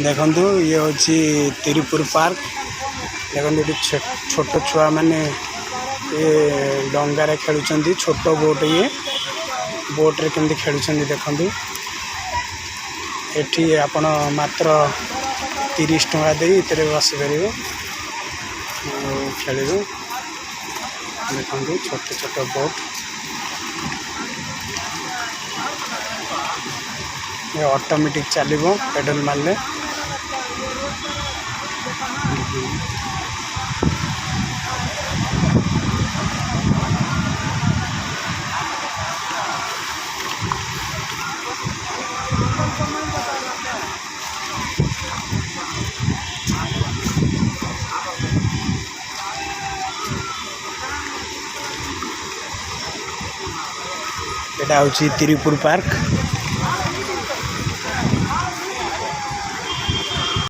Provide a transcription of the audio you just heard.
देखु ये हूँ तिरुपुर पार्क। देखो ये छोट छुआ मैंने ये डंगार खेलुंट छोट बोट ये बोट्रे केमती खेलुंट देखु एठी आपण मात्र 30 टंका दे इतने बसी पारे खेल देखु छोट छोट बोट ये ऑटोमेटिक चलो पेडल मारले एटा हूँ तिरुपुर पार्क।